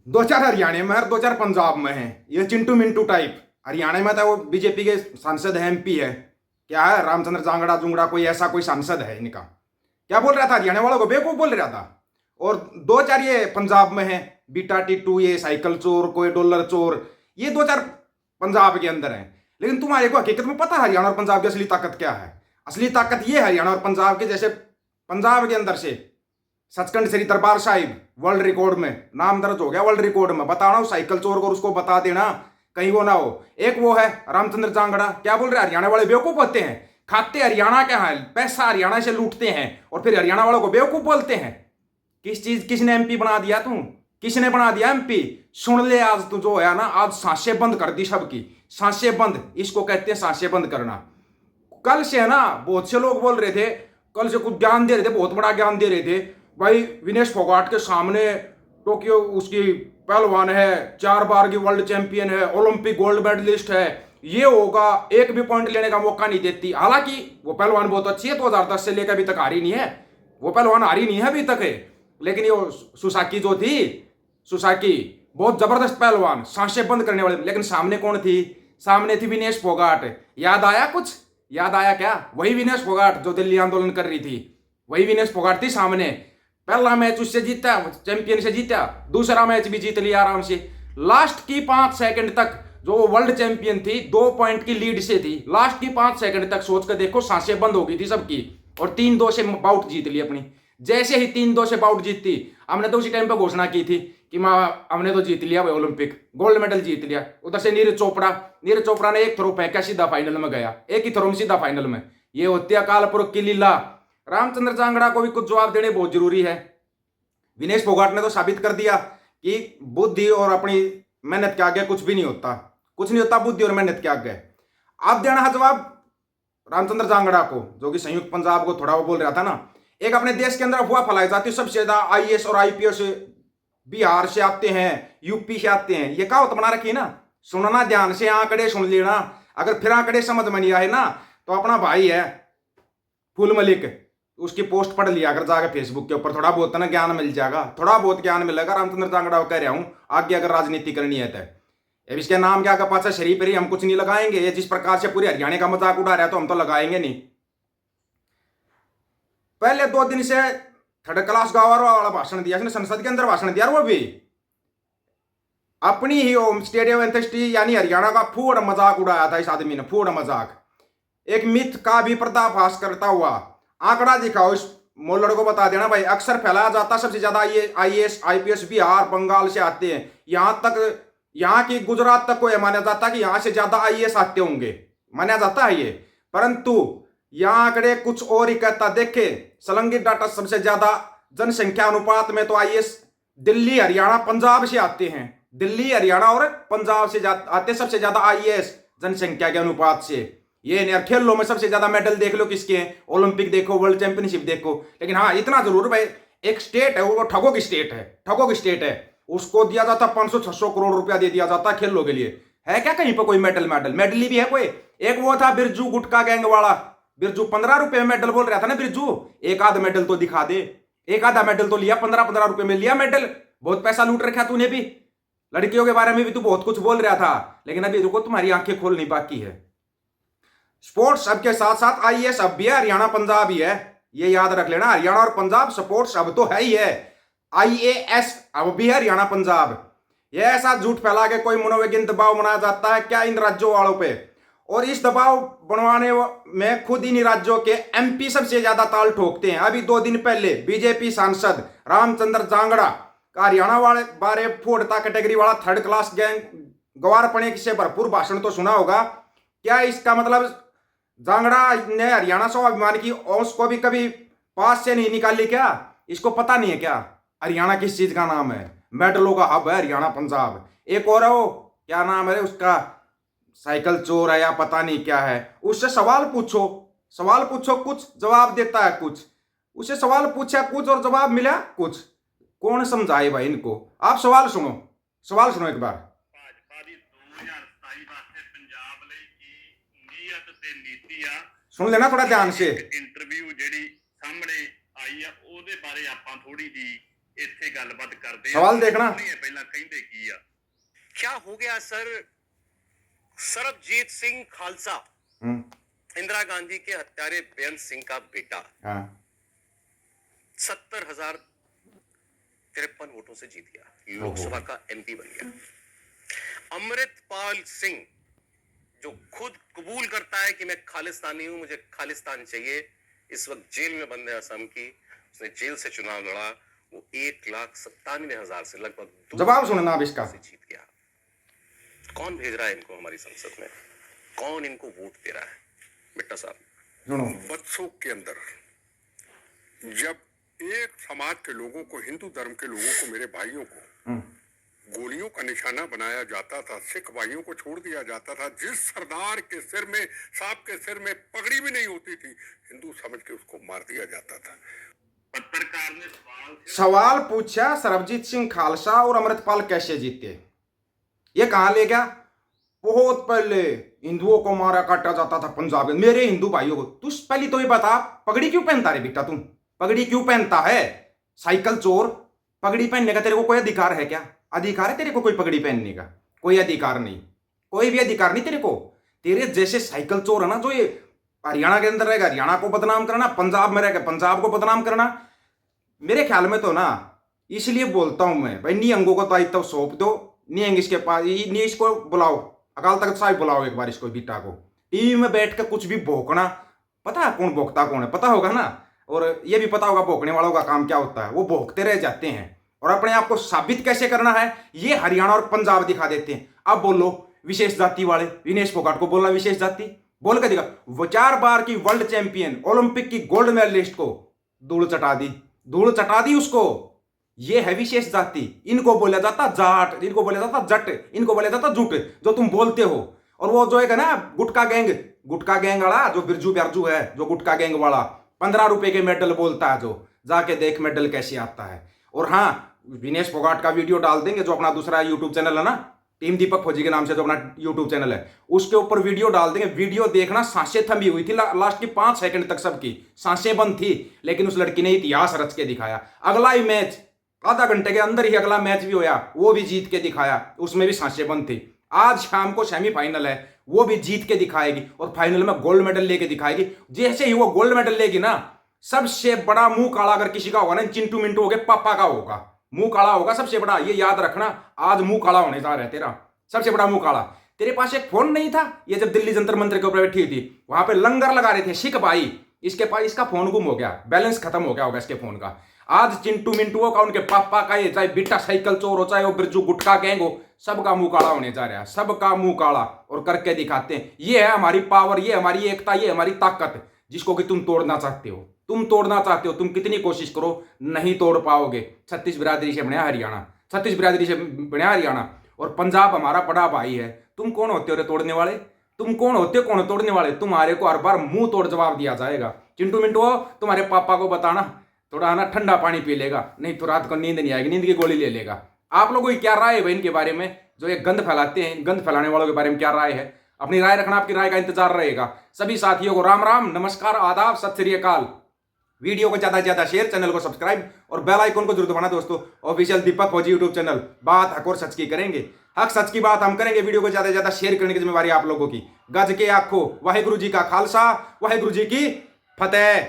दो चार हरियाणा में और दो चार पंजाब में है। ये चिंटू मिंटू टाइप। हरियाणा में तो वो बीजेपी के सांसद है, एमपी है। क्या है, रामचंद्र जांगड़ा जुंगड़ा कोई ऐसा कोई सांसद है इनका। क्या बोल रहा था, हरियाणा वालों को बेवकूफ बोल रहा था। और दो चार ये पंजाब में है, बीटा टिट्टू, ये साइकिल चोर, कोई डॉलर चोर, ये दो चार पंजाब के अंदर है। लेकिन तुम्हारे को हकीकत में पता है हरियाणा और पंजाब की असली ताकत क्या है? असली ताकत ये है हरियाणा और पंजाब के, जैसे पंजाब के अंदर से सचखंड श्री दरबार साहिब वर्ल्ड रिकॉर्ड में नाम दर्ज हो गया, वर्ल्ड रिकॉर्ड में। बता रहा हूं, साइकिल चोर को उसको बता देना कहीं वो ना हो। एक वो है रामचंद्र जांगड़ा। क्या बोल रहे हैं, हरियाणा वाले बेवकूफ होते हैं, खाते हरियाणा का है, पैसा हरियाणा से लूटते हैं और फिर हरियाणा वालों को बेवकूफ बोलते हैं। किस चीज, किसने एमपी बना दिया तू? किसने बना दिया एमपी? सुन ले, आज तू जो है ना, आज सांसें बंद कर दी सबकी, सांसें बंद, इसको कहते हैं सांसें बंद करना। कल से है ना, बहुत से लोग बोल रहे थे, कल से कुछ ज्ञान दे रहे थे, बहुत बड़ा ज्ञान दे रहे थे भाई। विनेश फोगाट के सामने टोक्यो उसकी पहलवान है, 4 बार की वर्ल्ड चैंपियन है, ओलंपिक गोल्ड मेडलिस्ट है, ये होगा, एक भी पॉइंट लेने का मौका नहीं देती। हालांकि वो पहलवान बहुत अच्छी है, 2010 से लेकर अभी तक हारी नहीं है, वो पहलवान हारी नहीं है अभी तक है। लेकिन ये सुसाकी जो थी, सुसाकी बहुत जबरदस्त पहलवान, सांसें बंद करने वाले। लेकिन सामने कौन थी? सामने थी विनेश फोगाट। याद आया कुछ? याद आया क्या? वही विनेश फोगाट जो दिल्ली आंदोलन कर रही थी, वही विनेश फोगाट थी सामने। पहला मैच उससे जीता, चैंपियन से जीता, दूसरा मैच भी जीत लिया आराम से। लास्ट की 5 सेकंड तक जो वर्ल्ड चैंपियन थी, 2 पॉइंट की लीड से थी, लास्ट की 5 सेकंड तक सोच कर देखो, सांसें बंद हो गई थी सबकी, और 3-2 से बाउट जीत ली अपनी। जैसे ही 3-2 से बाउट जीतती, हमने तो उसी टाइम पर घोषणा की थी कि माँ हमने तो जीत लिया भाई, ओलंपिक गोल्ड मेडल जीत लिया। उधर से नीरज चोपड़ा, नीरज चोपड़ा ने एक थ्रो फेंका, सीधा फाइनल में गया, एक ही थ्रो में सीधा फाइनल में। ये होती है अकाल पुरख की लीला। रामचंद्र जांगड़ा को भी कुछ जवाब देने बहुत जरूरी है। विनेश फोगाट ने तो साबित कर दिया कि बुद्धि और अपनी मेहनत के आगे कुछ भी नहीं होता, कुछ नहीं होता बुद्धि और मेहनत के आगे। आप देना है जवाब रामचंद्र जांगड़ा को, जो कि संयुक्त पंजाब को थोड़ा वो बोल रहा था ना। एक अपने देश के अंदर अफवाह फैलाई जाती है, सबसे ज्यादा आईएएस और आईपीएस बिहार से आते हैं, यूपी से आते हैं। ये कहावत बना रखी है ना, सुनना ध्यान से, आंकड़े सुन लेना। अगर फिर आंकड़े समझ में नहीं आए ना, तो अपना भाई है फूल मलिक, उसकी पोस्ट पढ़ लिया अगर जाकर फेसबुक के ऊपर, थोड़ा बहुत ना ज्ञान मिल जाएगा, थोड़ा बहुत ज्ञान मिलेगा। रामचंद्र जांगड़ा कह रहा हूं, आगे अगर राजनीति करनी है तो अब इसके नाम क्या का पाचा शरीफ है, हम कुछ नहीं लगाएंगे। ये जिस प्रकार से पूरे हरियाणा का मजाक उड़ा रहा है, तो हम तो लगाएंगे नहीं। पहले 2 दिन से थर्ड क्लास गवार वाला भाषण दिया इसने, संसद के अंदर भाषण दिया, वो भी अपनी ही होम स्टेडियम एंथेस्टी यानी हरियाणा का फूड मजाक उड़ाया था इस आदमी ने, फूड मजाक। एक मिथ का भी पर्दाफाश करता हुआ आंकड़ा दिखाओ, इस मोलड़ को बता देना भाई। अक्सर फैलाया जाता सबसे ज्यादा आईएएस आईपीएस बिहार बंगाल से आते हैं, यहां तक, यहां की गुजरात तक को यह माना जाता है कि यहां से ज्यादा आईएएस आते होंगे, माना जाता है ये। परंतु यहां आंकड़े कुछ और ही कहता। देखे संलग्नित डाटा, सबसे ज्यादा जनसंख्या अनुपात में तो आईएएस दिल्ली हरियाणा पंजाब से आते हैं, दिल्ली हरियाणा और पंजाब से आते सबसे ज्यादा आईएएस जनसंख्या के अनुपात से। ये नहीं, खेलों में सबसे ज्यादा मेडल देख लो किसके हैं, ओलंपिक देखो, वर्ल्ड चैंपियनशिप देखो। लेकिन हाँ इतना जरूर भाई, एक स्टेट है वो ठगों की स्टेट है, ठगों की स्टेट है, उसको दिया जाता 500-600 करोड़ रुपया दे दिया जाता खेलों के लिए। है क्या कहीं पर कोई मेडल? मेडल भी है कोई? एक वो था बिरजू गुटका गैंग वाला, बिरजू 15 रुपए में मेडल बोल रहा था ना बिरजू, एक आध मेडल तो दिखा दे, एक आधा मेडल तो लिया, 15-15 रुपए में लिया मेडल। बहुत पैसा लूट रखा तूने भी, लड़कियों के बारे में भी तू बहुत कुछ बोल रहा था। लेकिन अभी रुको, तुम्हारी आंखें खोलनी बाकी है। स्पोर्ट्स अब के साथ साथ आईएएस अब भी है, हरियाणा पंजाब ही है, ये याद रख लेना। हरियाणा और पंजाब स्पोर्ट्स अब तो है ही है, आईएएस अब भी है हरियाणा पंजाब। ये ऐसा झूठ फैला के कोई मनोवैज्ञानिक दबाव बनाया जाता है क्या इन राज्यों वालों पे, और इस दबाव बनवाने में खुद इन राज्यों के एमपी सबसे ज्यादा ताल ठोकते हैं। अभी 2 दिन पहले बीजेपी सांसद रामचंद्र जांगड़ा का हरियाणा वाले बारे फोड़ता कैटेगरी वाला थर्ड क्लास गैंग गवारपणे से भरपूर भाषण तो सुना होगा। क्या इसका मतलब जांगड़ा ने हरियाणा स्वाभिमान की औंस को भी कभी पास से नहीं निकाली क्या? इसको पता नहीं है क्या हरियाणा किस चीज का नाम है? मेडलों का हब है हरियाणा पंजाब। एक और है वो, क्या नाम है उसका, साइकिल चोर है या पता नहीं क्या है, उससे सवाल पूछो, सवाल पूछो, कुछ जवाब देता है कुछ, उससे सवाल पूछा कुछ और जवाब मिला कुछ। कौन समझाए भाई इनको? आप सवाल सुनो, सवाल सुनो एक बार। सुन लेना थोड़ा ध्यान से। इंटरव्यू ਜਿਹੜੀ ਸਾਹਮਣੇ ਆਈ ਆ ਉਹਦੇ ਬਾਰੇ ਆਪਾਂ ਥੋੜੀ ਜੀ ਇੱਥੇ ਗੱਲਬਾਤ ਕਰਦੇ सवाल देखना। ਪਹਿਲਾਂ ਕਹਿੰਦੇ क्या हो गया सर? सरबजीत सिंह खालसा, इंदिरा गांधी के हत्यारे बेअंत सिंह का बेटा, हाँ 70,053 वोटों से जीत गया, लोकसभा का एमपी बन गया। अमृतपाल सिंह, जो खुद कबूल करता है कि मैं खालिस्तानी हूं, मुझे खालिस्तान चाहिए, इस वक्त जेल में बंद है असम की, उसने जेल से चुनाव लड़ा, वो 1,97,000 से लगभग जवाब सुनना अब इसका। से जीत गया। कौन भेज रहा है इनको हमारी संसद में? कौन इनको वोट दे रहा है? बिट्टा साहब सुनो। बच्चों के अंदर जब एक समाज के लोगों को, हिंदू धर्म के लोगों को, मेरे भाइयों को गोलियों का निशाना बनाया जाता था, सिख भाइयों को छोड़ दिया जाता था, जिस सरदार के सिर में, साहब के सिर में पगड़ी भी नहीं होती थी, हिंदू समझ के उसको मार दिया जाता था। पत्रकार ने सवाल पूछा सरबजीत सिंह खालसा और अमृतपाल कैसे जीते। ये कहां ले गया? बहुत पहले हिंदुओं को मारा काटा जाता था पंजाब में, मेरे हिंदू भाइयों को। तू पहले तो ये बता, पगड़ी क्यों पहनता रे बेटा? तू पगड़ी क्यों पहनता है? साइकिल चोर, पगड़ी पहनने का तेरे को कोई अधिकार है क्या? अधिकार है तेरे को कोई पगड़ी पहनने का? कोई अधिकार नहीं, कोई भी अधिकार नहीं तेरे को। तेरे जैसे साइकिल चोर है ना, जो ये हरियाणा के अंदर रहेगा हरियाणा को बदनाम करना, पंजाब में रहेगा पंजाब को बदनाम करना। मेरे ख्याल में तो ना, इसलिए बोलता हूं मैं भाई, नी अंगों को दायित्व सौंप दो, नी इसके पास, नी इसको बुलाओ, अकाल तख्त साहिब बुलाओ एक बार इसको, बीटा को। टीवी में बैठ कर कुछ भी भोंकना, पता है कौन भोंकता कौन है? पता होगा ना। और ये भी पता होगा भोंकने वालों का काम क्या होता है, वो भोंकते रह जाते हैं। और अपने आप को साबित कैसे करना है, ये हरियाणा और पंजाब दिखा देते हैं। अब बोलो विशेष जाति वाले, विनेश फोगाट को बोलना विशेष जाति, बोल के दिखा। वो 4 बार की वर्ल्ड चैंपियन, ओलंपिक की गोल्ड मेडलिस्ट को धूल चटा दी, धूल चटा दी उसको। ये है विशेष जाति। इनको बोला जाता जाट, इनको बोला जाता जट, इनको बोला जाता जुट, जो तुम बोलते हो। और वो जो है ना गुटका गैंग वाला, जो बिरजू बिरजू है, जो गुटका गैंग वाला, 15 रुपए के मेडल बोलता है, जो जाके देख मेडल कैसे आता है। और हाँ, विनेश फोगाट का वीडियो डाल देंगे, जो अपना दूसरा यूट्यूब चैनल है ना, टीम दीपक फौजी के नाम से जो अपना यूट्यूब चैनल है, उसके ऊपर वीडियो डाल देंगे। वीडियो देखना, सांसें थमी हुई थी लास्ट की 5 सेकंड तक, सबकी सांसें बंद थी, लेकिन उस लड़की ने इतिहास रच के दिखाया। अगला ही मैच आधा घंटे के अंदर ही अगला मैच भी होया, वो भी जीत के दिखाया, उसमें भी सांसें बंद थी। आज शाम को सेमीफाइनल है, वो भी जीत के दिखाएगी और फाइनल में गोल्ड मेडल लेके दिखाएगी। जैसे ही वो गोल्ड मेडल लेगी ना, सबसे बड़ा मुंह काला अगर किसी का होगा ना, चिंटू मिंटू हो गए, पापा का होगा, मुंह काला होगा सबसे बड़ा। ये याद रखना, आज मुंह काला होने जा रहा है तेरा, सबसे बड़ा मुंह काला। तेरे पास एक फोन नहीं था? ये जब दिल्ली जंतर मंत्र के ऊपर बैठी थी, वहां पे लंगर लगा रहे थे सिख भाई, इसके पास इसका फोन गुम हो गया, बैलेंस खत्म हो गया होगा इसके फोन का। आज चिंटू मिंटू का, उनके पापा का, ये चाहे बेटा साइकिल चोर हो, चाहे वो बिरजू गुटखा गैंग हो, सबका मुंह काला होने जा रहा है, सबका मुंह काला। और करके दिखाते हैं। ये है हमारी पावर, ये हमारी एकता, ये हमारी ताकत, जिसको कि तुम तोड़ना चाहते हो। तुम तोड़ना चाहते हो, तुम कितनी कोशिश करो नहीं तोड़ पाओगे। 36 बिरादरी से बना हरियाणा, 36 बिरादरी से बना हरियाणा, और पंजाब हमारा बड़ा भाई है। तुम कौन होते हो रे तोड़ने वाले? तुम कौन होते हो, कौन तोड़ने वाले? तुम्हारे को हर बार मुंह तोड़ जवाब दिया जाएगा। चिंटू मिंटू हो, तुम्हारे पापा को बताना, थोड़ा ना ठंडा पानी पी लेगा, नहीं तो रात को नींद नहीं आएगी, नींद की गोली ले लेगा। आप लोगों की क्या राय है भाई इनके बारे में, जो ये गंद फैलाते हैं? गंद फैलाने वालों के बारे में क्या राय है? अपनी राय रखना, आपकी राय का इंतजार रहेगा। सभी साथियों को राम राम, नमस्कार, आदाब, सत श्री अकाल। वीडियो को ज्यादा से ज्यादा शेयर, चैनल को सब्सक्राइब और बेल आइकन को जरूर दबाना दोस्तों। ऑफिशियल दीपक फौजी यूट्यूब चैनल, बात हक और सच की करेंगे, हक सच की बात हम करेंगे। वीडियो को ज्यादा से ज्यादा शेयर करने की जिम्मेवारी आप लोगों की। गज के आखो, वाहेगुरु जी का खालसा, वाहेगुरु जी की फतेह।